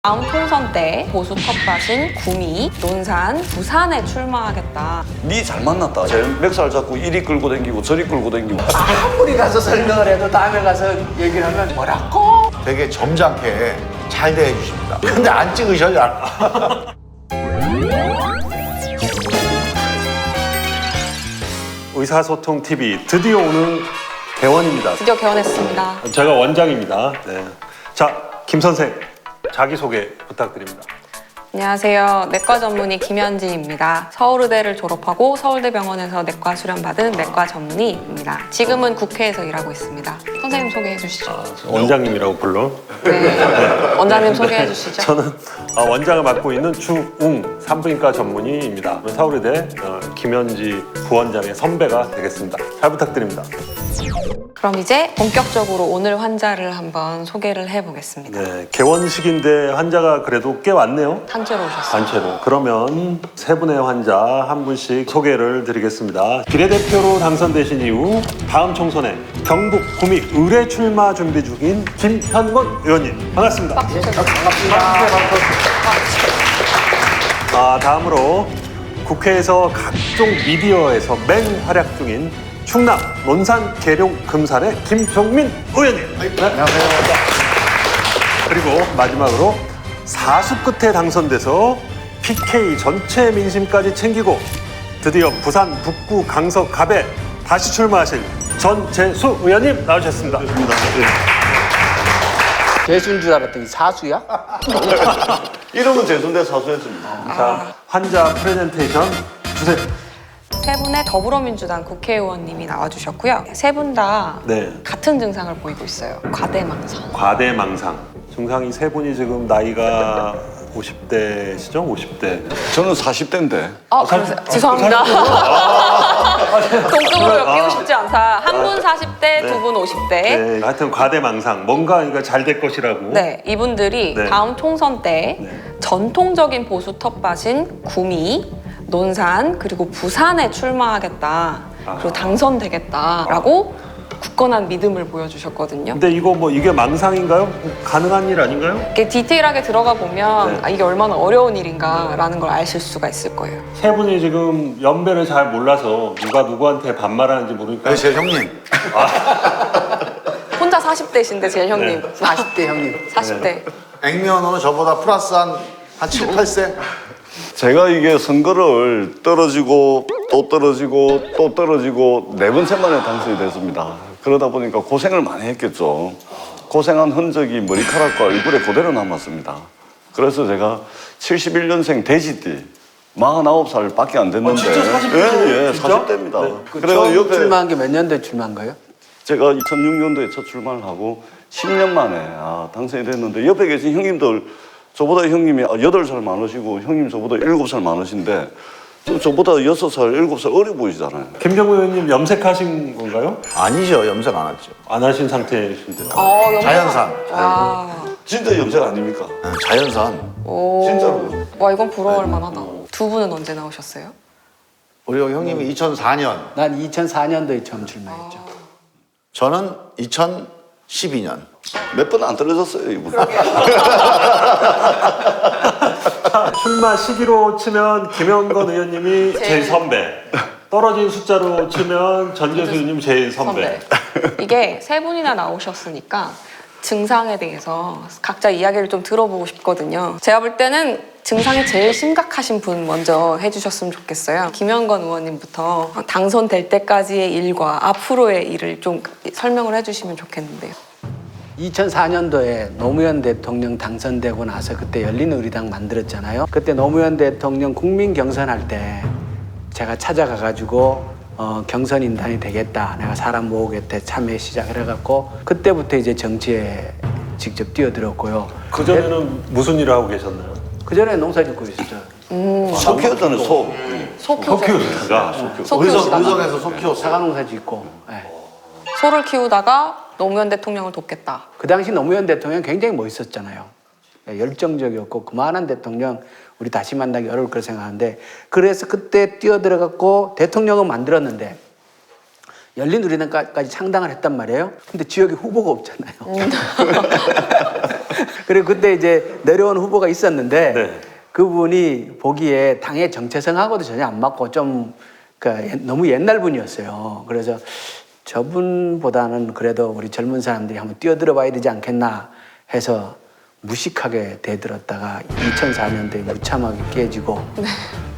다음 총선 때 보수 텃밭인 구미, 논산, 부산에 출마하겠다. 니 잘 만났다. 제 멱살 잡고 이리 끌고 댕기고 저리 끌고 댕기고. 아무리 가서 설명을 해도 다음에 가서 얘기를 하면 뭐라고? 되게 점잖게 잘 대해 주십니다. 근데 안 찍으셔요. 의사소통TV 드디어 오늘 개원입니다. 드디어 개원했습니다. 제가 원장입니다. 네. 자, 김 선생 자기소개 부탁드립니다. 안녕하세요. 내과 전문의 김현지입니다. 서울의대를 졸업하고 서울대병원에서 내과 수련받은 내과 전문의입니다. 지금은 국회에서 일하고 있습니다. 선생님 소개해 주시죠. 원장님이라고 불러. 네. 원장님 소개해 주시죠. 저는 원장을 맡고 있는 주웅 산부인과 전문의입니다. 서울의대 김현지 부원장의 선배가 되겠습니다. 잘 부탁드립니다. 그럼 이제 본격적으로 오늘 환자를 한번 소개를 해보겠습니다. 네, 개원식인데 환자가 그래도 꽤 왔네요. 단체로 오셨어요. 단체로. 그러면 세 분의 환자 한 분씩 소개를 드리겠습니다. 비례대표로 당선되신 이후 다음 총선에 경북 구미 의뢰 출마 준비 중인 김현권 의원님 반갑습니다. 반갑습니다. 다음으로 국회에서 각종 미디어에서 맹활약 중인 충남 논산 계룡 금산의 김종민 의원님. 네. 안녕하세요. 그리고 마지막으로 사수 끝에 당선돼서 PK 전체 민심까지 챙기고 드디어 부산 북구 강서 갑에 다시 출마하신 전재수 의원님 나오셨습니다. 재수인 줄 알았더니 사수야? 이름은 재수인데 사수했습니다. 자, 환자 프레젠테이션 주세요. 세 분의 더불어민주당 국회의원님이 나와주셨고요. 세 분 다 네. 같은 증상을 보이고 있어요. 과대망상. 과대망상. 증상이 세 분이 지금 나이가 50대시죠? 50대. 저는 40대인데. 그러세요? 죄송합니다. 동급으로 엮이고 싶지 않다. 한 분 40대, 두 분 50대. 네, 하여튼 과대망상. 뭔가 이거 잘 될 것이라고. 네, 이분들이 네. 다음 총선 때 네. 전통적인 보수 텃밭인 구미, 논산, 그리고 부산에 출마하겠다. 그리고 당선되겠다라고 굳건한 믿음을 보여주셨거든요. 근데 이거 뭐 이게 망상인가요? 가능한 일 아닌가요? 이렇게 디테일하게 들어가 보면 네. 아, 이게 얼마나 어려운 일인가라는 걸 아실 수가 있을 거예요. 세 분이 지금 연배를 잘 몰라서 누가 누구한테 반말하는지 모르니까 제 형님. 혼자 40대신데 제일 형님. 40대 형님. 40대. 액면허는 저보다 플러스 한 7, 8세? 제가 이게 선거를 떨어지고 또 떨어지고 또 떨어지고 네 번, 세 번에 당선이 됐습니다. 그러다 보니까 고생을 많이 했겠죠. 고생한 흔적이 머리카락과 얼굴에 그대로 남았습니다. 그래서 제가 71년생 돼지띠 49살밖에 안 됐는데 진짜 40대? 예, 진짜? 40대입니다. 네. 그래서 처음 옆에 출마한 게 몇 년도에 출마한 거예요? 제가 2006년도에 첫 출마를 하고 10년 만에 당선이 됐는데 옆에 계신 형님들 저보다 형님이 8살 많으시고 형님 저보다 7살 많으신데 저보다 6살, 7살 어려 보이시잖아요. 김정우 의원님 염색하신 건가요? 아니죠. 염색 안 했죠. 안 하신 상태이신데. 자연산. 와. 진짜 염색 아닙니까? 자연산. 오. 진짜로. 와, 이건 부러울 만하다. 두 분은 언제 나오셨어요? 우리 형님이 2004년, 난 2004년도에 처음 출마했죠. 저는 2012년. 몇 번 안 떨어졌어요, 이분. 출마 시기로 치면 김영건 의원님이 제일 선배. 떨어진 숫자로 치면 전재수 의원님 제일 선배. 이게 세 분이나 나오셨으니까 증상에 대해서 각자 이야기를 좀 들어보고 싶거든요. 제가 볼 때는 증상이 제일 심각하신 분 먼저 해주셨으면 좋겠어요. 김영건 의원님부터 당선될 때까지의 일과 앞으로의 일을 좀 설명을 해주시면 좋겠는데요. 2004년도에 노무현 대통령 당선되고 나서 그때 열린우리당 만들었잖아요. 그때 노무현 대통령 국민 경선할 때 제가 찾아가가지고 경선 인단이 되겠다. 내가 사람 모으겠다. 참여 시작을 해갖고 그때부터 이제 정치에 직접 뛰어들었고요. 그전에는 무슨 일을 하고 계셨나요? 그전에 농사 짓고 있었죠. 소 키웠잖아요, 소. 소 키우다가. 키우시다가 의성에서 소 키웠어요. 사과 농사 짓고. 예. 소를 키우다가 노무현 대통령을 돕겠다. 그 당시 노무현 대통령 굉장히 멋있었잖아요. 열정적이었고 그만한 대통령 우리 다시 만나기 어려울 거라 생각하는데 그래서 그때 뛰어들어갔고 대통령은 만들었는데 열린우리당까지 창당을 했단 말이에요. 근데 지역에 후보가 없잖아요. 그리고 그때 이제 내려온 후보가 있었는데 네. 그분이 보기에 당의 정체성하고도 전혀 안 맞고 좀 너무 옛날 분이었어요. 그래서 저분보다는 그래도 우리 젊은 사람들이 한번 뛰어들어 봐야 되지 않겠나 해서 무식하게 대들었다가 2004년도에 무참하게 깨지고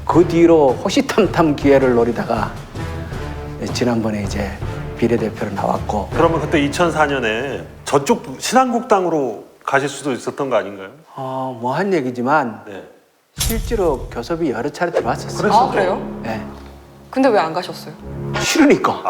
그 뒤로 호시탐탐 기회를 노리다가 지난번에 이제 비례대표로 나왔고. 그러면 그때 2004년에 저쪽 신한국당으로 가실 수도 있었던 거 아닌가요? 뭐 한 얘기지만 네. 실제로 교섭이 여러 차례 들어왔었어요. 아, 그래요? 네. 근데 왜 안 가셨어요? 싫으니까.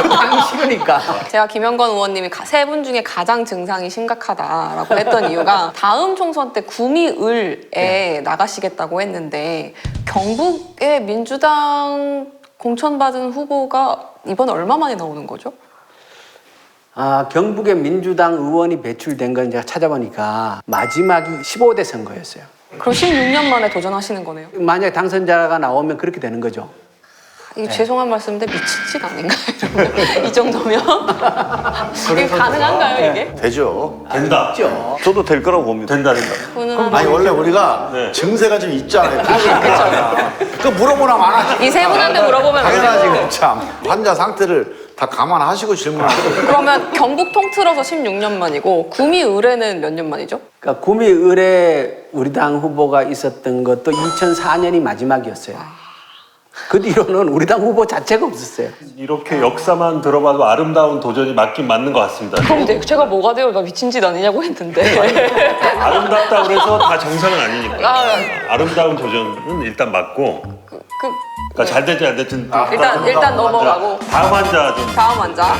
그 당이 싫으니까. 제가 김영건 의원님이 세 분 중에 가장 증상이 심각하다라고 했던 이유가 다음 총선 때 구미을에 나가시겠다고 했는데 경북의 민주당 공천받은 후보가 이번에 얼마 만에 나오는 거죠? 경북의 민주당 의원이 배출된 건 제가 찾아보니까 마지막이 15대 선거였어요. 그럼 16년 만에 도전하시는 거네요. 만약에 당선자가 나오면 그렇게 되는 거죠. 이게 죄송한 말씀인데 미친 짓 아닌가요? 이러면? 이 정도면? 이게 가능한가요, 이게? 되죠. 된다. 그렇죠. 저도 될 거라고 봅니다. 된다. 훈훈한 아니 원래 우리가 네. 증세가 좀 있잖아요. 그 물어보나 마나. 이 세 분한테 물어보면 안 당연하지 돼요. 그 참. 환자 상태를 다 감안하시고 질문하세요. 그러면 경북 통틀어서 16년 만이고 구미을에는 몇 년 만이죠? 그러니까 구미을에 우리 당 후보가 있었던 것도 2004년이 마지막이었어요. 그 뒤로는 우리 당 후보 자체가 없었어요. 이렇게 역사만 들어봐도 아름다운 도전이 맞긴 맞는 것 같습니다. 그럼 제가 뭐가 돼요? 나 미친 짓 아니냐고 했는데. 아름답다고 해서 다 정상은 아니니까. 아. 아름다운 도전은 일단 맞고. 그러니까 잘 될지 안 될지는 또 일단 넘어가고. 다음 환자 좀. 다음 환자.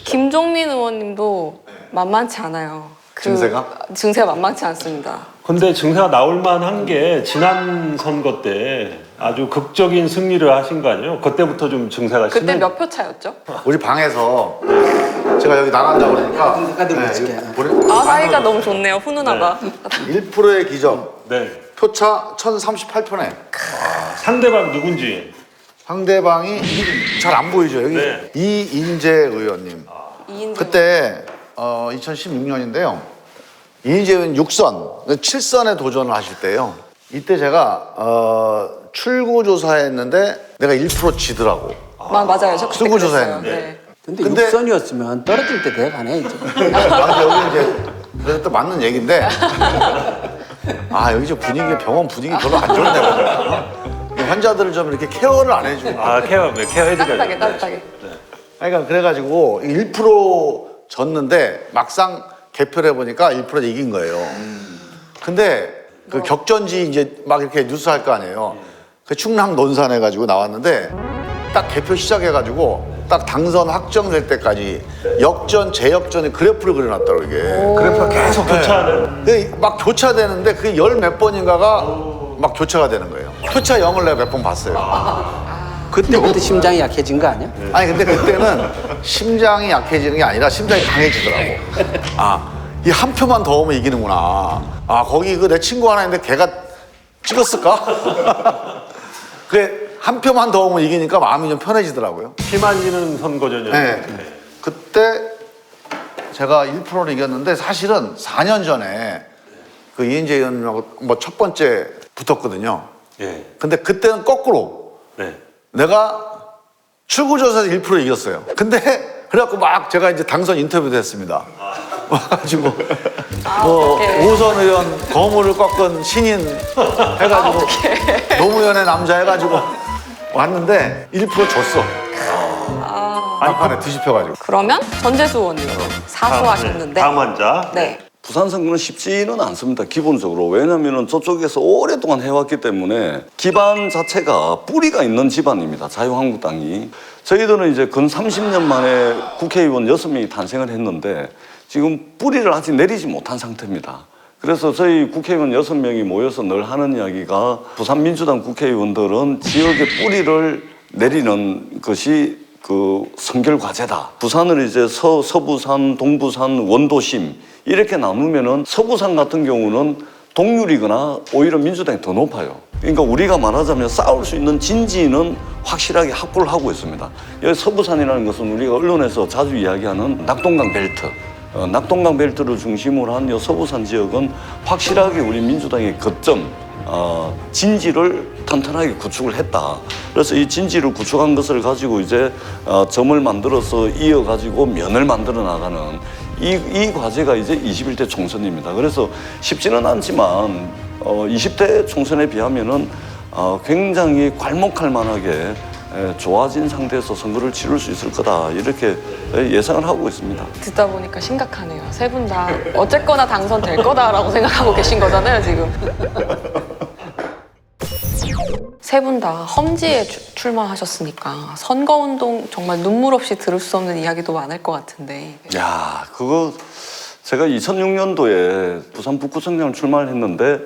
김종민 의원님도 만만치 않아요. 증세가? 증세가 만만치 않습니다. 근데 증세가 나올 만한 게 지난 선거 때 아주 극적인 승리를 하신 거 아니에요? 그때부터 좀 증세가 그때 심해. 몇 표 차였죠? 우리 방에서 제가 여기 나간다고 그러니까 잠깐만 있을게요. 아, 사이가 너무 좋네요. 훈훈하다. 1%의 기적. 네. 표차 1038표네. 상대방 누군지. 상대방이 잘 안 보이죠. 여기 네. 이인재 의원님. 이인재 그때 2016년인데요. 이인재 의원 6선, 7선에 도전을 하실 때요. 이때 제가 출구조사했는데 내가 1% 지더라고. 맞아요. 저 그때 수구 그랬어요. 조사했는데. 네. 근데 근데- 6선이었으면 떨어질 때 돼가네 이제. 여기 이제 그래서 또 맞는 얘기인데 여기 저 분위기 병원 분위기 별로 안 좋네. 환자들을 좀 이렇게 케어를 안 해주고. 케어 해드려야죠. 따뜻하게. 그러니까 그래가지고 1% 졌는데 막상 개표를 해보니까 1% 이긴 거예요. 근데 그 격전지 이제 막 이렇게 뉴스 할 거 아니에요. 그 충남 논산 해가지고 나왔는데 딱 개표 시작해가지고 딱 당선 확정될 때까지 역전, 재역전의 그래프를 그려놨더라고요, 이게. 그래프가 계속 교차하는. 네. 막 교차되는데 그게 열 몇 번인가가 막 교차가 되는 거예요. 표차 0을 내가 몇 번 봤어요. 그때부터 심장이 약해진 거 아니야? 아니 근데 그때는 심장이 약해지는 게 아니라 심장이 강해지더라고. 이 한 표만 더 오면 이기는구나. 거기 그 내 친구 하나 있는데 걔가 찍었을까? 그래 한 표만 더 오면 이기니까 마음이 좀 편해지더라고요. 피만지는 선거전이었죠. 네. 그때 제가 1%를 이겼는데 사실은 4년 전에 그 이인재 의원님하고 뭐 첫 번째 붙었거든요. 예. 근데 그때는 거꾸로 네. 내가 출구조사에서 1% 이겼어요. 근데 그래갖고 막 제가 이제 당선 인터뷰도 했습니다. 와가지고 뭐 어떡해. 오선 의원 거물을 꺾은 신인 해가지고 노무현의 남자 해가지고 왔는데 1% 줬어. 막판에 뒤집혀가지고. 그러면 전재수 의원님 사수하셨는데. 다음 환자. 네. 부산 선거는 쉽지는 않습니다. 기본적으로. 왜냐하면 저쪽에서 오랫동안 해왔기 때문에 기반 자체가 뿌리가 있는 집안입니다. 자유한국당이. 저희들은 이제 근 30년 만에 국회의원 6명이 탄생을 했는데 지금 뿌리를 아직 내리지 못한 상태입니다. 그래서 저희 국회의원 6명이 모여서 늘 하는 이야기가 부산 민주당 국회의원들은 지역의 뿌리를 내리는 것이 그 선결 과제다. 부산을 이제 서부산, 동부산, 원도심 이렇게 나누면은 서부산 같은 경우는 동률이거나 오히려 민주당이 더 높아요. 그러니까 우리가 말하자면 싸울 수 있는 진지는 확실하게 확보를 하고 있습니다. 여기 서부산이라는 것은 우리가 언론에서 자주 이야기하는 낙동강 벨트. 낙동강 벨트를 중심으로 한 요 서부산 지역은 확실하게 우리 민주당의 거점, 진지를 탄탄하게 구축을 했다. 그래서 이 진지를 구축한 것을 가지고 이제 점을 만들어서 이어가지고 면을 만들어 나가는 이 과제가 이제 21대 총선입니다. 그래서 쉽지는 않지만 20대 총선에 비하면은 굉장히 괄목할 만하게 좋아진 상태에서 선거를 치를 수 있을 거다 이렇게 예상을 하고 있습니다. 듣다 보니까 심각하네요. 세 분 다 어쨌거나 당선될 거다라고 생각하고 계신 거잖아요, 지금. 세 분 다 험지에 출마하셨으니까 선거운동 정말 눈물 없이 들을 수 없는 이야기도 많을 것 같은데. 야, 그거 제가 2006년도에 부산 북구청장을 출마를 했는데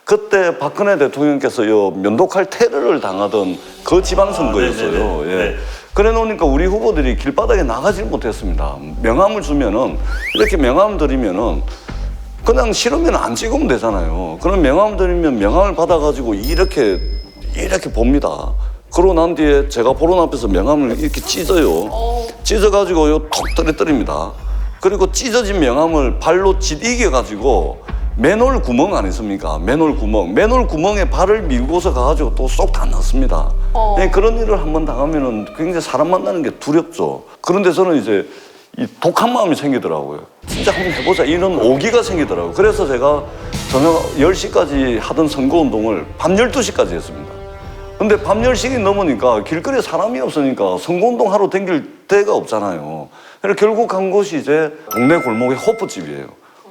그때 박근혜 대통령께서 요 면도칼 테러를 당하던 그 지방선거였어요. 네네네. 예. 네. 그래 놓으니까 우리 후보들이 길바닥에 나가질 못했습니다. 명함을 주면은 이렇게 명함을 드리면은 그냥 싫으면 안 찍으면 되잖아요. 그럼 명함을 드리면 명함을 받아가지고 이렇게 봅니다. 그러고 난 뒤에 제가 보론 앞에서 명함을 이렇게 찢어요. 찢어가지고요 톡 떨어뜨립니다. 그리고 찢어진 명함을 발로 찢이겨가지고 맨홀 구멍 안 있습니까? 맨홀 구멍에 발을 밀고서 가가지고 또 쏙 다 넣습니다. 그런 일을 한번 당하면은 굉장히 사람 만나는 게 두렵죠. 그런데 저는 이제 이 독한 마음이 생기더라고요. 진짜 한번 해보자 이런 오기가 생기더라고요. 그래서 제가 저녁 10시까지 하던 선거운동을 밤 12시까지 했습니다. 근데 밤 10시 넘으니까 길거리에 사람이 없으니까 선거운동 하러 댕길 데가 없잖아요. 그래서 결국 간 곳이 이제 동네 골목의 호프집이에요.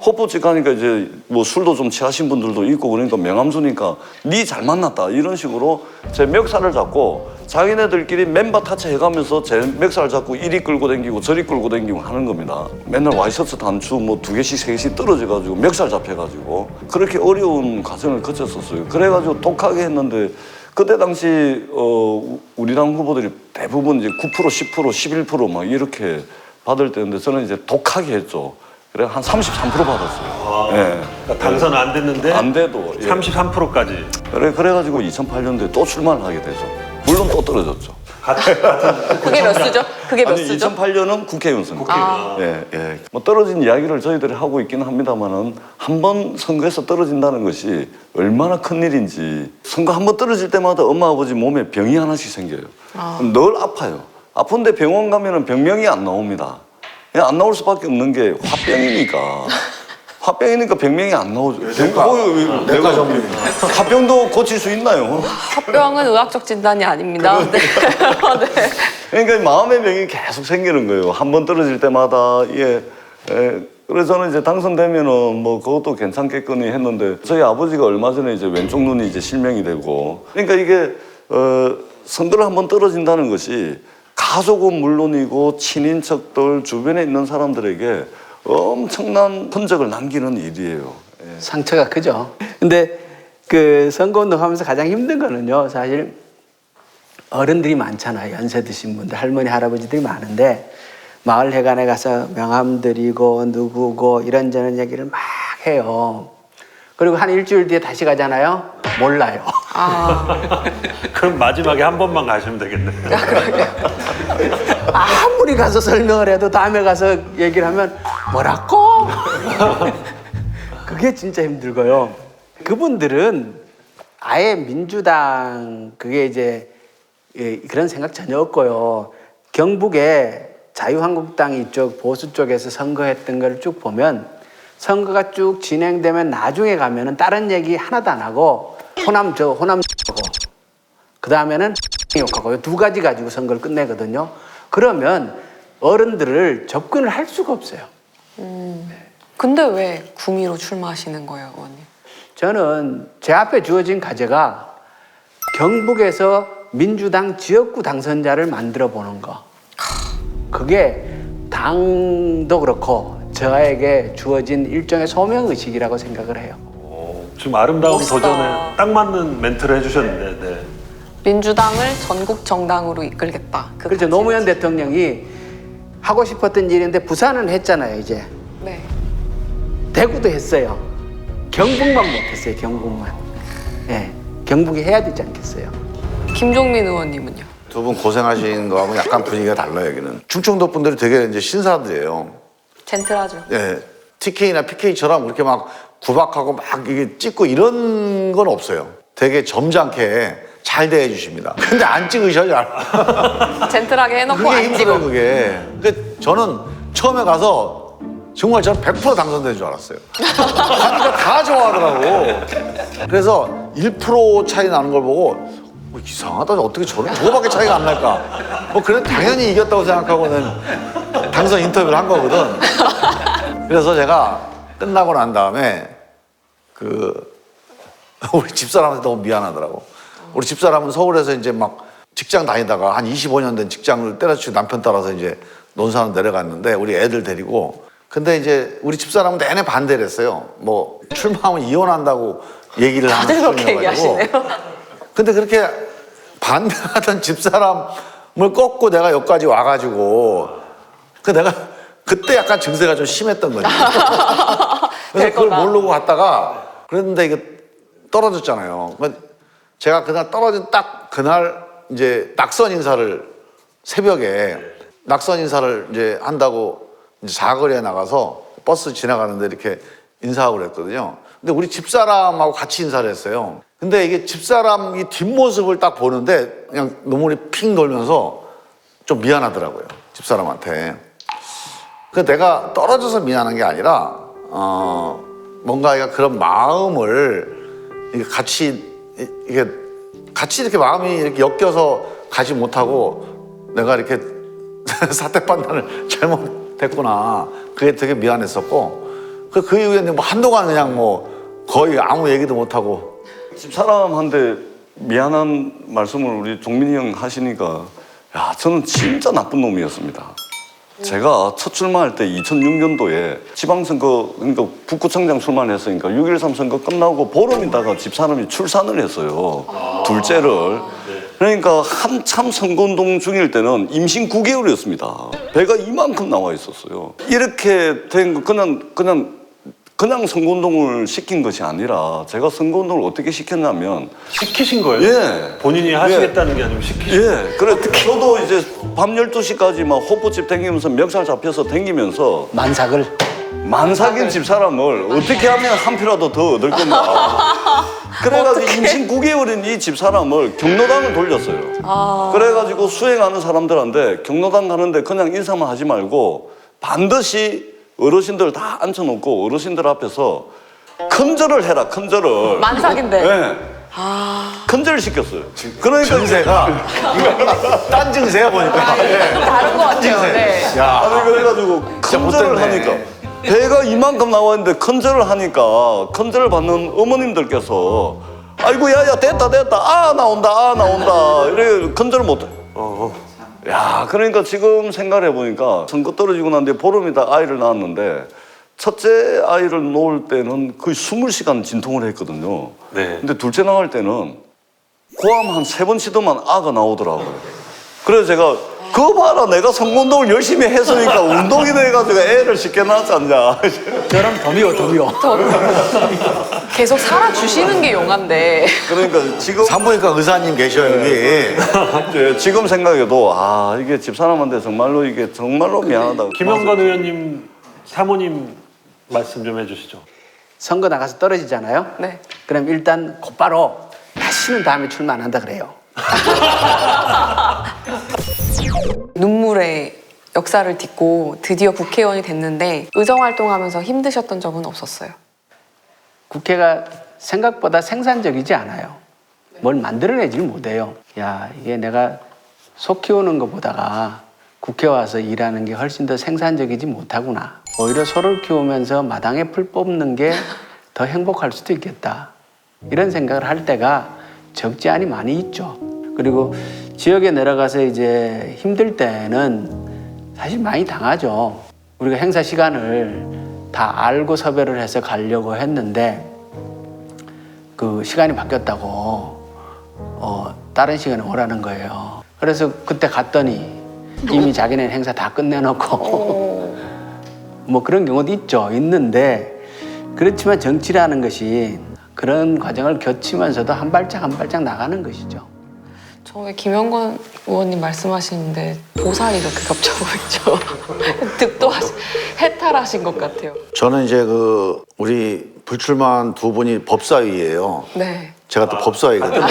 호프집 가니까 이제 뭐 술도 좀 취하신 분들도 있고 그러니까 명함 주니까 니 잘 만났다 이런 식으로 제 멱살을 잡고 자기네들끼리 맨바 타차 해가면서 제 멱살을 잡고 이리 끌고 다니고 저리 끌고 다니고 하는 겁니다. 맨날 와이셔츠 단추 뭐 2개씩 3개씩 떨어져가지고 멱살 잡혀가지고 그렇게 어려운 과정을 거쳤었어요. 그래가지고 독하게 했는데 그때 당시 우리 당 후보들이 대부분 이제 9%, 10%, 11%막 이렇게 받을 때인데 저는 이제 독하게 했죠. 그래 한 33% 받았어요. 예. 그러니까 당선은 안 됐는데 안 돼도 예. 33%까지. 그래가지고 2008년도에 또 출마를 하게 되죠. 물론 또 떨어졌죠. 그게 몇 수죠? 그게 몇 아니 수죠? 2008년은 국회의원 선거. 예. 뭐 떨어진 이야기를 저희들이 하고 있기는 합니다만은 한 번 선거에서 떨어진다는 것이 얼마나 큰 일인지 선거 한 번 떨어질 때마다 엄마 아버지 몸에 병이 하나씩 생겨요. 늘 아파요. 아픈데 병원 가면은 병명이 안 나옵니다. 안 나올 수밖에 없는 게 화병이니까 병명이 안 나오죠. 내과 전문의. 화병도 고칠 수 있나요? 합병은 의학적 진단이 아닙니다. 네. 네. 그러니까 마음의 병이 계속 생기는 거예요. 한 번 떨어질 때마다 그래서 저는 이제 당선되면은 뭐 그것도 괜찮겠거니 했는데 저희 아버지가 얼마 전에 이제 왼쪽 눈이 이제 실명이 되고 그러니까 이게 선거를 한 번 떨어진다는 것이 가족은 물론이고 친인척들 주변에 있는 사람들에게 엄청난 흔적을 남기는 일이에요. 예. 상처가 크죠. 근데 그 선거운동 하면서 가장 힘든 거는요, 사실 어른들이 많잖아요. 연세 드신 분들, 할머니, 할아버지들이 많은데 마을 회관에 가서 명함 드리고 누구고 이런저런 얘기를 막 해요. 그리고 한 일주일 뒤에 다시 가잖아요. 몰라요. 그럼 마지막에 한 번만 가시면 되겠네. 아무리 가서 설명을 해도 다음에 가서 얘기를 하면 뭐라고? 그게 진짜 힘들고요. 그분들은 아예 민주당 그게 이제 그런 생각 전혀 없고요. 경북에 자유한국당 이쪽 보수 쪽에서 선거했던 걸 쭉 보면 선거가 쭉 진행되면 나중에 가면은 다른 얘기 하나도 안 하고 호남 욕하고 그 다음에는 욕하고 두 가지 가지고 선거를 끝내거든요. 그러면 어른들을 접근을 할 수가 없어요. 근데 왜 구미로 출마하시는 거예요, 의원님? 저는 제 앞에 주어진 과제가 경북에서 민주당 지역구 당선자를 만들어 보는 거. 그게 당도 그렇고 저에게 주어진 일종의 소명의식이라고 생각을 해요. 지금 아름다운 멋있다. 도전에 딱 맞는 멘트를 해주셨는데 네. 민주당을 전국 정당으로 이끌겠다. 그렇죠. 노무현 대통령이 하고 싶었던 일인데 부산은 했잖아요, 이제. 네. 대구도 했어요. 경북만 못했어요, 경북만. 예, 경북이 해야 되지 않겠어요? 김종민 의원님은요? 두 분 고생하신 거하고 약간 분위기가 달라요, 여기는. 충청도 분들이 되게 이제 신사들이에요. 젠틀하죠. 예, TK나 PK처럼 그렇게 막 구박하고 막 이게 찍고 이런 건 없어요. 되게 점잖게 잘 대해 주십니다. 근데 안 찍으셔 잘. 젠틀하게 해놓고 그게 안 힘들어요, 찍어. 그게. 그러니까 저는 처음에 가서 정말 저는 100% 당선된 줄 알았어요. 하니까 다 좋아하더라고. 그래서 1% 차이 나는 걸 보고 이상하다. 어떻게 저거밖에 차이가 안 날까? 뭐 그래 당연히 이겼다고 생각하고는 당선 인터뷰를 한 거거든. 그래서 제가 끝나고 난 다음에 우리 집사람한테 너무 미안하더라고. 우리 집사람은 서울에서 이제 막 직장 다니다가 한 25년 된 직장을 때려치고 남편 따라서 이제 논산으로 내려갔는데 우리 애들 데리고. 근데 이제 우리 집사람은 내내 반대를 했어요. 뭐 출마하면 이혼한다고 얘기를 하는 다들 그렇게 분이어가지고. 얘기하시네요. 근데 그렇게 반대하던 집사람을 꺾고 내가 여기까지 와가지고 내가 그때 약간 증세가 좀 심했던 거지. 그래서 그걸 모르고 갔다가 그랬는데 이게 떨어졌잖아요. 제가 그날 떨어진 딱 그날 이제 낙선 인사를 새벽에 낙선 인사를 이제 한다고 이제 사거리에 나가서 버스 지나가는데 이렇게 인사하고 그랬거든요. 근데 우리 집사람하고 같이 인사를 했어요. 근데 이게 집사람 이 뒷모습을 딱 보는데 그냥 눈물이 핑 돌면서 좀 미안하더라고요. 집사람한테. 그 내가 떨어져서 미안한 게 아니라 뭔가 그런 마음을 이게 같이 이렇게 마음이 이렇게 엮여서 가지 못하고 내가 이렇게 사태 판단을 잘못했구나. 그게 되게 미안했었고 그 이후에 뭐 한동안 그냥 뭐 거의 아무 얘기도 못하고 집사람한테 미안한 말씀을 우리 종민이 형 하시니까 야 저는 진짜 나쁜 놈이었습니다. 제가 첫 출마할 때 2006년도에 지방선거 그러니까 북구청장 출마했으니까 6.13 선거 끝나고 보름 있다가 집사람이 출산을 했어요. 둘째를. 그러니까 한참 선거운동 중일 때는 임신 9개월이었습니다. 배가 이만큼 나와 있었어요. 이렇게 된 거 그냥 선거운동을 시킨 것이 아니라 제가 선거운동을 어떻게 시켰냐면 시키신 거예요? 예. 본인이 하시겠다는 게 아니고 시키신 거예요? 예. 그래 저도 이제 밤 12시까지 막 호프집 댕기면서 멱살 잡혀서 댕기면서 만삭인 집사람을 어떻게 하면 한 표라도 더 얻을 건가. 그래가지고 임신 9개월인 이 집사람을 경로당을 돌렸어요. 그래가지고 수행하는 사람들한테 경로당 가는데 그냥 인사만 하지 말고 반드시 어르신들 다 앉혀놓고 어르신들 앞에서 큰절을 해라, 큰절을. 만삭인데. 네. 큰절을 시켰어요. 그러니까 증세가 딴 증세야 보니까. 다른 것 같아요. 네. 아니 그래가지고 큰절을 못됐네. 하니까 배가 이만큼 나와 있는데 큰절을 하니까 큰절을 받는 어머님들께서 아이고 야야 됐다 아 나온다 이래 큰절을 못해. 야 그러니까 지금 생각해 보니까 선거 떨어지고 난 뒤에 보름 있다 아이를 낳았는데 첫째 아이를 놓을 때는 거의 20시간 진통을 했거든요. 네. 근데 둘째 나갈 때는 고암 한 3번 시도만 아가 나오더라고요. 그래서 제가 그거 봐라 내가 선거운동을 열심히 했으니까 운동이 돼가지고 애를 쉽게 낳지 않냐. 저런 도미오. 계속 살아주시는 게 용한데. 그러니까 지금 산부인과 의사님 계셔요 여기. 이제 지금 생각해도 이게 집사람한테 이게 정말로 미안하다. 김영건 의원님 사모님 말씀 좀 해주시죠. 선거 나가서 떨어지잖아요. 네. 그럼 일단 곧바로 다시는 다음에 출마 안 한다 그래요. 눈물의 역사를 딛고 드디어 국회의원이 됐는데 의정활동하면서 힘드셨던 적은 없었어요. 국회가 생각보다 생산적이지 않아요. 뭘 만들어내질 못해요. 야, 이게 내가 소 키우는 것보다가 국회 와서 일하는 게 훨씬 더 생산적이지 못하구나. 오히려 소를 키우면서 마당에 풀 뽑는 게 더 행복할 수도 있겠다. 이런 생각을 할 때가 적지 않이 많이 있죠. 그리고 지역에 내려가서 이제 힘들 때는 사실 많이 당하죠. 우리가 행사 시간을 다 알고 섭외를 해서 가려고 했는데 그 시간이 바뀌었다고 다른 시간에 오라는 거예요. 그래서 그때 갔더니 이미 자기네 행사 다 끝내놓고 뭐 그런 경우도 있는데 그렇지만 정치라는 것이 그런 과정을 거치면서도 한 발짝 한 발짝 나가는 것이죠. 저 김영건 의원님 말씀하시는데 보살이 이렇게 겹쳐 보이죠. 득도 해탈 허탈하신 것 같아요. 저는 이제 그 우리 불출마한 두 분이 법사위예요. 네. 제가 또 법사위거든요.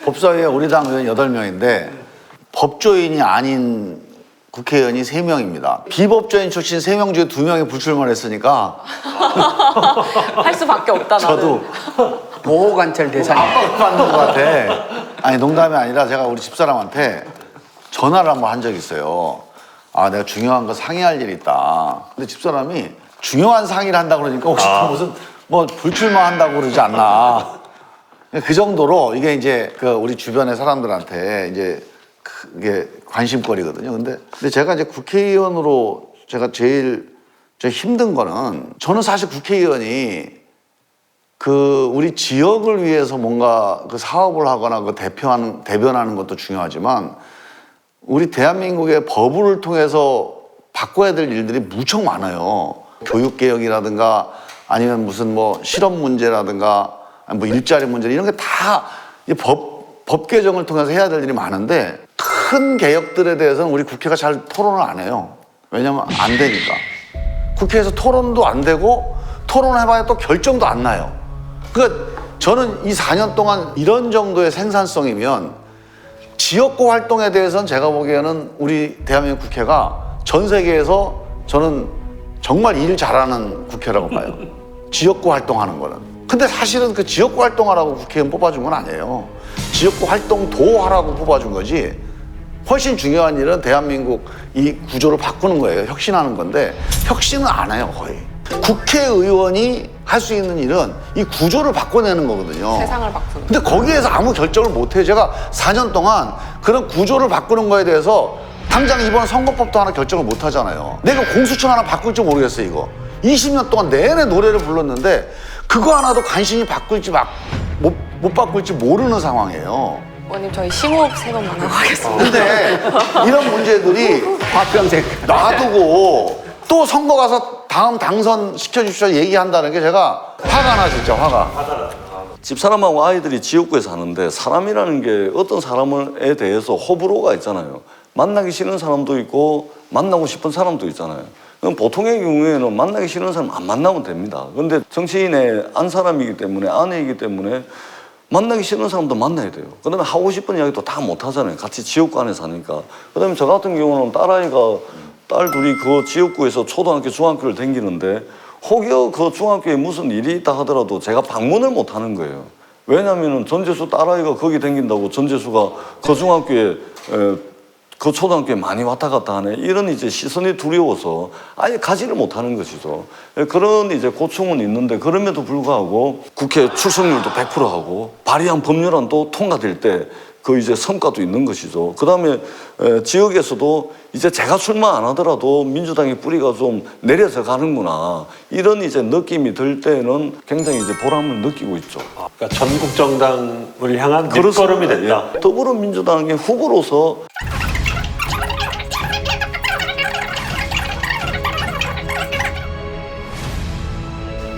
법사위에 우리 당 의원 8명인데 법조인이 아닌 국회의원이 3명입니다. 비법조인 출신 3명 중에 2명이 불출마를 했으니까 할 수밖에 없다 나는. 저도 보호관찰 대상이 압박받는 것 같아. 아니 농담이 아니라 제가 우리 집사람한테 전화를 한번 한 적이 있어요. 아 내가 중요한 거 상의할 일이 있다. 근데 집사람이 중요한 상의를 한다 그러니까 혹시 또 무슨 뭐 불출마한다고 그러지 않나. 그 정도로 이게 이제 그 우리 주변의 사람들한테 이제 그게 관심거리거든요. 근데 제가 이제 국회의원으로 제가 제일 힘든 거는 저는 사실 국회의원이 그 우리 지역을 위해서 뭔가 그 사업을 하거나 그 대변하는 것도 중요하지만 우리 대한민국의 법을 통해서 바꿔야 될 일들이 무척 많아요. 교육개혁이라든가 아니면 무슨 뭐 실업 문제라든가 뭐 일자리 문제 이런 게 다 법 개정을 통해서 해야 될 일이 많은데 큰 개혁들에 대해서는 우리 국회가 잘 토론을 안 해요. 왜냐면 안 되니까. 국회에서 토론도 안 되고 토론해봐야 또 결정도 안 나요. 그러니까 저는 이 4년 동안 이런 정도의 생산성이면 지역구 활동에 대해서는 제가 보기에는 우리 대한민국 국회가 전 세계에서 저는 정말 일 잘하는 국회라고 봐요. 지역구 활동하는 거는. 근데 사실은 그 지역구 활동하라고 국회의원 뽑아준 건 아니에요. 지역구 활동도 하라고 뽑아준 거지. 훨씬 중요한 일은 대한민국 이 구조를 바꾸는 거예요. 혁신하는 건데 혁신은 안 해요, 거의. 국회의원이 할 수 있는 일은 이 구조를 바꿔내는 거거든요. 세상을 바꾸는. 근데 거기에서 아무 결정을 못 해요. 제가 4년 동안 그런 구조를 바꾸는 거에 대해서 당장 이번 선거법도 하나 결정을 못 하잖아요. 내가 공수처 하나 바꿀지 모르겠어요, 이거. 20년 동안 내내 노래를 불렀는데 그거 하나도 간신히 바꿀지 못 바꿀지 모르는 상황이에요. 의원님 저희 심호흡 3번만 하고 가겠습니다. 근데 이런 문제들이 화병색 놔두고 또 선거 가서 다음 당선 시켜주십시오 얘기한다는 게 제가 화가 나, 진짜 화가. 집사람하고 아이들이 지역구에 사는데 사람이라는 게 어떤 사람에 대해서 호불호가 있잖아요. 만나기 싫은 사람도 있고 만나고 싶은 사람도 있잖아요. 그럼 보통의 경우에는 만나기 싫은 사람 안 만나면 됩니다. 근데 정치인의 안 사람이기 때문에 아내이기 때문에 만나기 싫은 사람도 만나야 돼요. 그 다음에 하고 싶은 이야기도 다 못 하잖아요. 같이 지역구 안에 사니까. 그 다음에 저 같은 경우는 딸 둘이 그 지역구에서 초등학교, 중학교를 다니는데 혹여 그 중학교에 무슨 일이 있다 하더라도 제가 방문을 못 하는 거예요. 왜냐면은 전재수 딸아이가 거기 다닌다고 전재수가 그 중학교에 그 초등학교에 많이 왔다 갔다 하네. 이런 이제 시선이 두려워서 아예 가지를 못하는 것이죠. 그런 이제 고충은 있는데 그럼에도 불구하고 국회 출석률도 100%하고 발의한 법률안도 통과될 때 그 이제 성과도 있는 것이죠. 그 다음에 지역에서도 이제 제가 출마 안 하더라도 민주당의 뿌리가 좀 내려서 가는구나. 이런 이제 느낌이 들 때는 굉장히 이제 보람을 느끼고 있죠. 그러니까 전국 정당을 향한 밑거름이 됐다. 예. 더불어민주당의 후보로서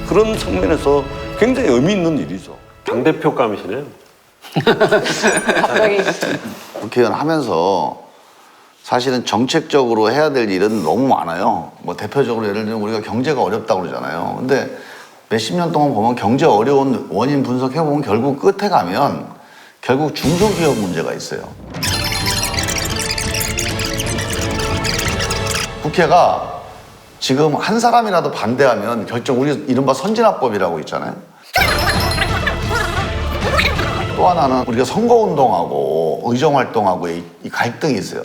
그런 측면에서 굉장히 의미 있는 일이죠. 당대표감이시네요. 갑자기 국회의원 하면서 사실은 정책적으로 해야 될 일은 너무 많아요. 뭐 대표적으로 예를 들면 우리가 경제가 어렵다고 그러잖아요. 근데 몇십 년 동안 보면 경제 어려운 원인 분석해보면 결국 끝에 가면 결국 중소기업 문제가 있어요. 국회가 지금 한 사람이라도 반대하면 결정 우리 이른바 선진화법이라고 있잖아요. 또 하나는 우리가 선거운동하고 의정활동하고 이 갈등이 있어요.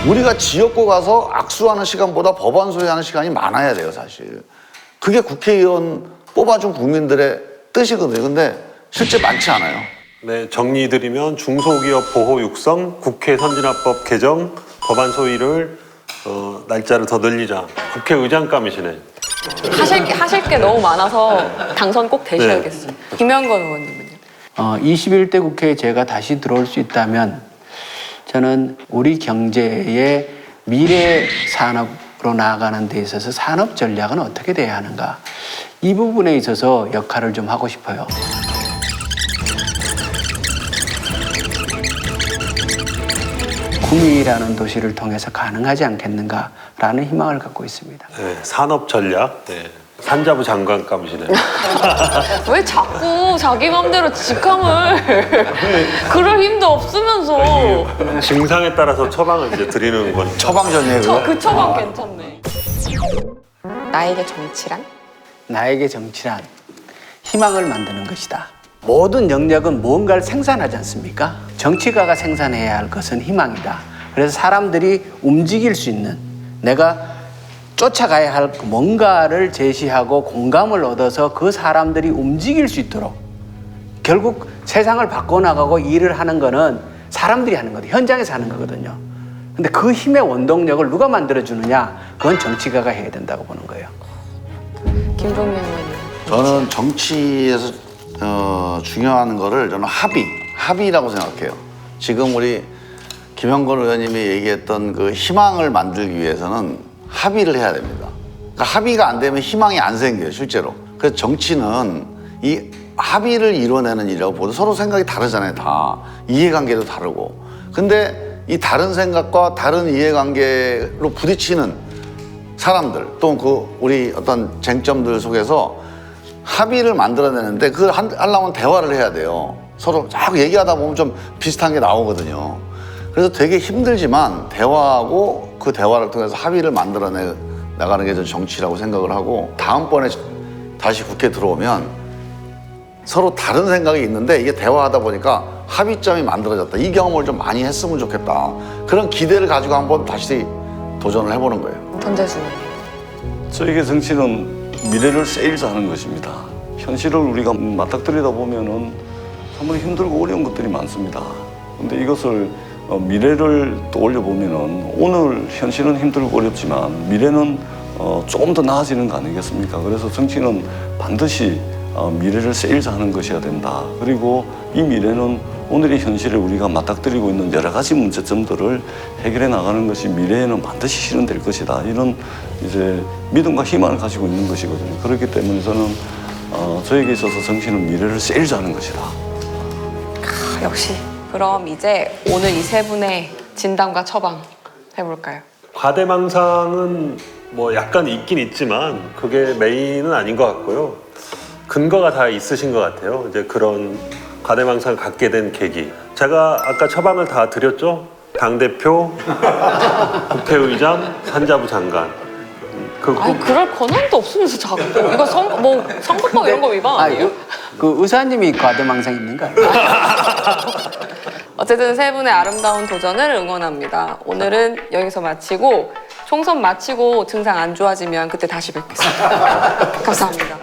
우리가 지역구 가서 악수하는 시간보다 법안 소리하는 시간이 많아야 돼요, 사실. 그게 국회의원 뽑아준 국민들의 뜻이거든요. 근데 실제 많지 않아요. 네, 정리드리면 중소기업 보호 육성, 국회 선진화법 개정, 법안 소위를 날짜를 더 늘리자. 국회의장감이시네. 하실 게 너무 많아서 당선 꼭 되셔야겠어요. 김영건 의원님은요? 21대 국회에 제가 다시 들어올 수 있다면 저는 우리 경제의 미래 산업으로 나아가는 데 있어서 산업 전략은 어떻게 돼야 하는가, 이 부분에 있어서 역할을 좀 하고 싶어요. 구미라는 도시를 통해서 가능하지 않겠는가라는 희망을 갖고 있습니다. 네, 산업 전략. 네. 산자부 장관감이시네요. 왜 자꾸 자기 맘대로 직함을 그럴 힘도 없으면서 증상에 따라서 처방을 이제 드리는 거니까. 처방전이에요. 그거? 그 처방 괜찮네. 나에게 정치란? 나에게 정치란 희망을 만드는 것이다. 모든 영역은 무언가를 생산하지 않습니까? 정치가가 생산해야 할 것은 희망이다. 그래서 사람들이 움직일 수 있는, 내가 쫓아가야 할 뭔가를 제시하고 공감을 얻어서 그 사람들이 움직일 수 있도록, 결국 세상을 바꿔나가고 일을 하는 거는 사람들이 하는 거거든요. 현장에서 하는 거거든요. 근데 그 힘의 원동력을 누가 만들어주느냐? 그건 정치가가 해야 된다고 보는 거예요. 김종민 의원님. 저는 정치에서 중요한 거를 저는 합의라고 생각해요. 지금 우리 김형건 의원님이 얘기했던 그 희망을 만들기 위해서는 합의를 해야 됩니다. 그러니까 합의가 안 되면 희망이 안 생겨요, 실제로. 그래서 정치는 이 합의를 이뤄내는 일이라고 보고, 서로 생각이 다르잖아요, 다. 이해관계도 다르고. 근데 이 다른 생각과 다른 이해관계로 부딪히는 사람들, 또 그 우리 어떤 쟁점들 속에서 합의를 만들어내는데, 그걸 하려면 대화를 해야 돼요. 서로 자꾸 얘기하다 보면 좀 비슷한 게 나오거든요. 그래서 되게 힘들지만 대화하고 그 대화를 통해서 합의를 만들어내 나가는 게 정치라고 생각을 하고, 다음번에 다시 국회에 들어오면 서로 다른 생각이 있는데 이게 대화하다 보니까 합의점이 만들어졌다. 이 경험을 좀 많이 했으면 좋겠다. 그런 기대를 가지고 한번 다시 도전을 해보는 거예요. 던재수. 저에게 정치는 미래를 세일즈하는 것입니다. 현실을 우리가 맞닥뜨리다 보면은 정말 힘들고 어려운 것들이 많습니다. 근데 이것을 미래를 떠올려 보면은 오늘 현실은 힘들고 어렵지만 미래는 조금 더 나아지는 거 아니겠습니까? 그래서 정치는 반드시 미래를 세일즈하는 것이어야 된다. 그리고 이 미래는 오늘의 현실에 우리가 맞닥뜨리고 있는 여러 가지 문제점들을 해결해 나가는 것이 미래에는 반드시 실현될 것이다. 이런 이제 믿음과 희망을 가지고 있는 것이거든요. 그렇기 때문에 저는 저에게 있어서 정치는 미래를 세일즈하는 것이다. 역시. 그럼 이제 오늘 이 세 분의 진단과 처방 해볼까요? 과대망상은 뭐 약간 있긴 있지만 그게 메인은 아닌 것 같고요. 근거가 다 있으신 것 같아요. 이제 그런 과대망상을 갖게 된 계기. 제가 아까 처방을 다 드렸죠? 당대표, 국회의장, 산자부 장관. 아니 그럴 권한도 없으면서 자꾸 이거 선거법 이런 거 위반 아니에요? 그 의사님이 과대망상 있는 거 아니에요? 어쨌든 세 분의 아름다운 도전을 응원합니다. 오늘은 여기서 마치고 총선 마치고 증상 안 좋아지면 그때 다시 뵙겠습니다. 감사합니다.